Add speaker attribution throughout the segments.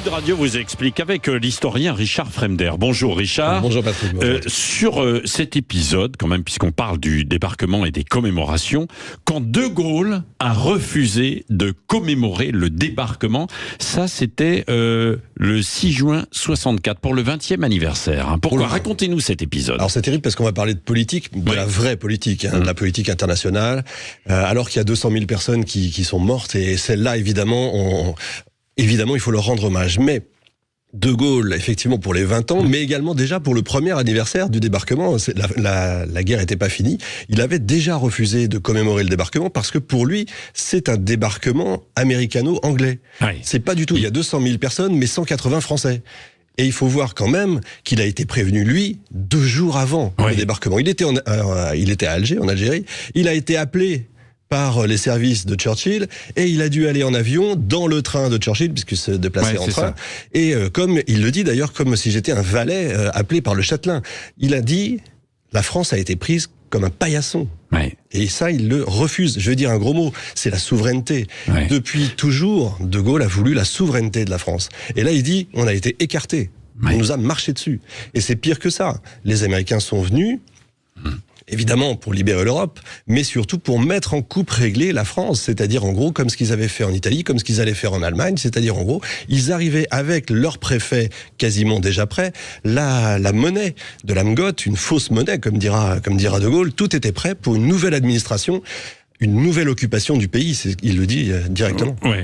Speaker 1: Sud Radio vous explique avec l'historien Richard Fremder. Bonjour Richard.
Speaker 2: Bonjour Patrick.
Speaker 1: Sur cet épisode, quand même, puisqu'on parle du débarquement et des commémorations, quand De Gaulle a refusé de commémorer le débarquement, ça c'était le 6 juin 64, pour le 20e anniversaire. Pourquoi ? Racontez-nous cet épisode.
Speaker 2: Alors c'est terrible parce qu'on va parler de politique, de la vraie politique, de la politique internationale, alors qu'il y a 200 000 personnes qui sont mortes, et celles-là, évidemment, il faut leur rendre hommage. Mais De Gaulle, effectivement, pour les 20 ans, mais également déjà pour le premier anniversaire du débarquement, la guerre n'était pas finie, il avait déjà refusé de commémorer le débarquement parce que pour lui, c'est un débarquement américano-anglais. Oui. C'est pas du tout, il y a 200 000 personnes, mais 180 Français. Et il faut voir quand même qu'il a été prévenu, lui, 2 jours avant le débarquement. Il était à Alger, en Algérie. Il a été appelé par les services de Churchill, et il a dû aller en avion dans le train de Churchill, puisque se déplaçait en train. Et comme il le dit d'ailleurs, comme si j'étais un valet appelé par le châtelain. Il a dit, la France a été prise comme un paillasson. Et ça, il le refuse. Je vais dire un gros mot, c'est la souveraineté. Depuis toujours, De Gaulle a voulu la souveraineté de la France. Et là, il dit, on a été écartés. On nous a marché dessus. Et c'est pire que ça. Les Américains sont venus, évidemment pour libérer l'Europe, mais surtout pour mettre en coupe réglée la France, c'est-à-dire en gros comme ce qu'ils avaient fait en Italie, comme ce qu'ils allaient faire en Allemagne, c'est-à-dire en gros, ils arrivaient avec leur préfet quasiment déjà prêt, la monnaie de la Mgote, une fausse monnaie, comme dira De Gaulle, tout était prêt pour une nouvelle administration, une nouvelle occupation du pays, il le dit directement.
Speaker 1: Oui.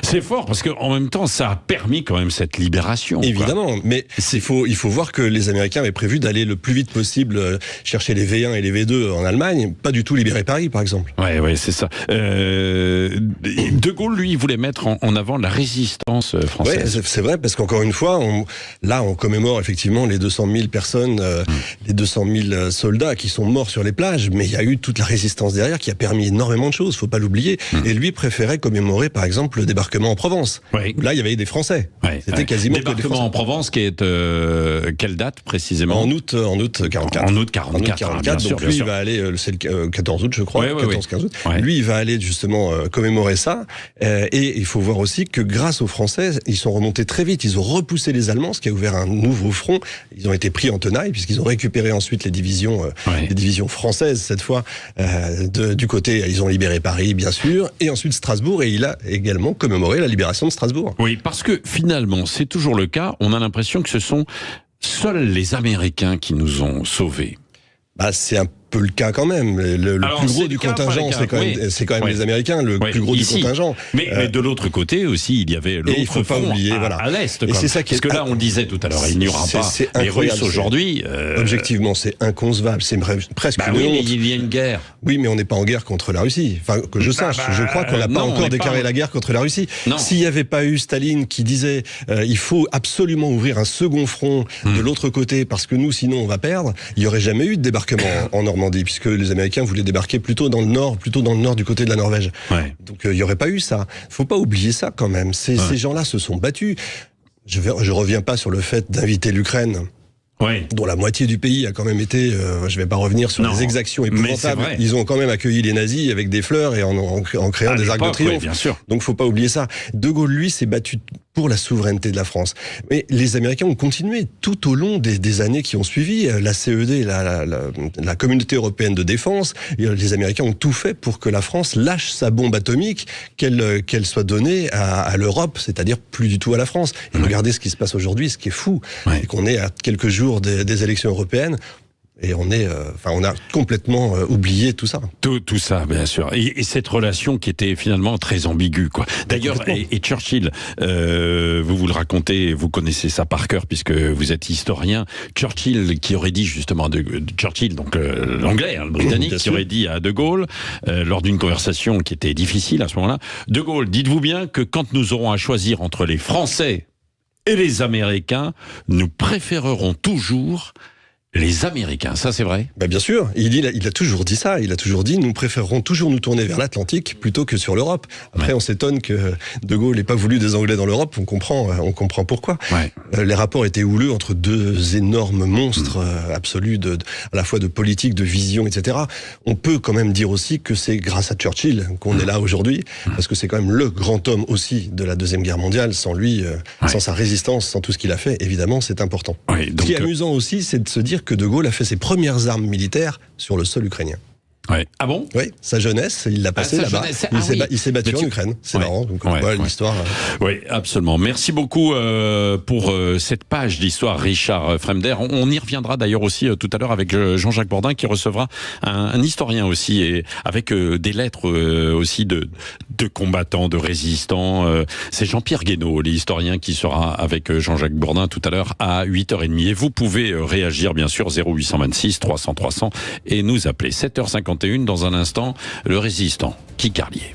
Speaker 1: C'est fort, parce qu'en même temps, ça a permis quand même cette libération.
Speaker 2: Évidemment, mais il faut voir que les Américains avaient prévu d'aller le plus vite possible chercher les V1 et les V2 en Allemagne, pas du tout libérer Paris, par exemple.
Speaker 1: Oui, c'est ça. De Gaulle, lui, il voulait mettre en avant la résistance française.
Speaker 2: Oui, c'est vrai, parce qu'encore une fois, on commémore effectivement les 200 000 personnes, les 200 000 soldats qui sont morts sur les plages, mais il y a eu toute la résistance derrière qui a permis énormément de choses, faut pas l'oublier. Et lui préférait commémorer, par exemple, le débarquement en Provence. Là, il y avait des Français. C'était quasiment que des Français.
Speaker 1: Débarquement en Provence, qui est quelle date précisément ?
Speaker 2: En août 44.
Speaker 1: En août 44.
Speaker 2: Donc lui, il va aller, c'est le 14 août, je crois. 14-15 août. Lui, il va aller justement commémorer ça. Et il faut voir aussi que grâce aux Français, ils sont remontés très vite. Ils ont repoussé les Allemands, ce qui a ouvert un nouveau front. Ils ont été pris en tenaille, puisqu'ils ont récupéré ensuite les divisions françaises, cette fois, du côté. Ils ont libéré Paris, bien sûr, et ensuite Strasbourg, et il a également commémoré la libération de Strasbourg.
Speaker 1: Oui, parce que finalement, c'est toujours le cas, on a l'impression que ce sont seuls les Américains qui nous ont sauvés.
Speaker 2: C'est un peu le cas quand même. Le plus gros du contingent, c'est quand même les Américains, le plus gros du contingent.
Speaker 1: Mais de l'autre côté aussi, il y a avait l'autre front à l'Est.
Speaker 2: Et c'est ça
Speaker 1: parce que là, on le disait tout à l'heure, il n'y aura pas les Russes aujourd'hui.
Speaker 2: Objectivement, c'est inconcevable. C'est presque une honte.
Speaker 1: Mais il y a une guerre.
Speaker 2: Oui, mais on n'est pas en guerre contre la Russie. Enfin, que je sache, je crois qu'on n'a pas encore déclaré la guerre contre la Russie. S'il n'y avait pas eu Staline qui disait il faut absolument ouvrir un second front de l'autre côté parce que nous, sinon, on va perdre, il n'y aurait jamais eu de débarquement en Normandie, puisque les Américains voulaient débarquer plutôt dans le nord du côté de la Norvège. Donc il n'y aurait pas eu ça. Faut pas oublier ça quand même. Ces gens-là se sont battus. Je reviens pas sur le fait d'inviter l'Ukraine, dont la moitié du pays a quand même été, je vais pas revenir sur les exactions épouvantables, ils ont quand même accueilli les nazis avec des fleurs et en créant des arcs de triomphe.
Speaker 1: Bien sûr.
Speaker 2: Donc faut pas oublier ça. De Gaulle, lui, s'est battu pour la souveraineté de la France. Mais les Américains ont continué tout au long des années qui ont suivi. La CED, la Communauté Européenne de Défense, les Américains ont tout fait pour que la France lâche sa bombe atomique, qu'elle soit donnée à l'Europe, c'est-à-dire plus du tout à la France. Et regardez ce qui se passe aujourd'hui, ce qui est fou, c'est qu'on est à quelques jours des élections européennes. Et on a complètement oublié tout ça.
Speaker 1: Tout ça, bien sûr. Et cette relation qui était finalement très ambiguë, quoi. D'ailleurs, et Churchill, vous le racontez, vous connaissez ça par cœur puisque vous êtes historien. Churchill qui aurait dit justement Churchill, donc l'anglais, le britannique, qui aurait dit à De Gaulle lors d'une conversation qui était difficile à ce moment-là. De Gaulle, dites-vous bien que quand nous aurons à choisir entre les Français et les Américains, nous préférerons toujours Les Américains, ça c'est vrai?
Speaker 2: Bien sûr, il a toujours dit ça. Il a toujours dit, nous préférerons toujours nous tourner vers l'Atlantique plutôt que sur l'Europe. Après, on s'étonne que De Gaulle n'ait pas voulu des Anglais dans l'Europe. On comprend pourquoi. Les rapports étaient houleux entre deux énormes monstres absolus, à la fois de politique, de vision, etc. On peut quand même dire aussi que c'est grâce à Churchill qu'on est là aujourd'hui, parce que c'est quand même le grand homme aussi de la Deuxième Guerre mondiale. Sans lui, sans sa résistance, sans tout ce qu'il a fait, évidemment, c'est important. Ce qui est amusant aussi, c'est de se dire que De Gaulle a fait ses premières armes militaires sur le sol ukrainien.
Speaker 1: Ah bon?
Speaker 2: Oui, sa jeunesse, il l'a passé là-bas. Il s'est battu en Ukraine. C'est marrant. Donc voilà l'histoire.
Speaker 1: Oui, absolument. Merci beaucoup pour cette page d'histoire, Richard Fremder. On y reviendra d'ailleurs aussi tout à l'heure avec Jean-Jacques Bourdin qui recevra un historien aussi, et avec des lettres aussi de combattants, de résistants. C'est Jean-Pierre Guénaud, l'historien, qui sera avec Jean-Jacques Bourdin tout à l'heure à 8h30. Et vous pouvez réagir bien sûr 0826 300 300 et nous appeler. 7h51 dans un instant, le résistant Guy Carlier.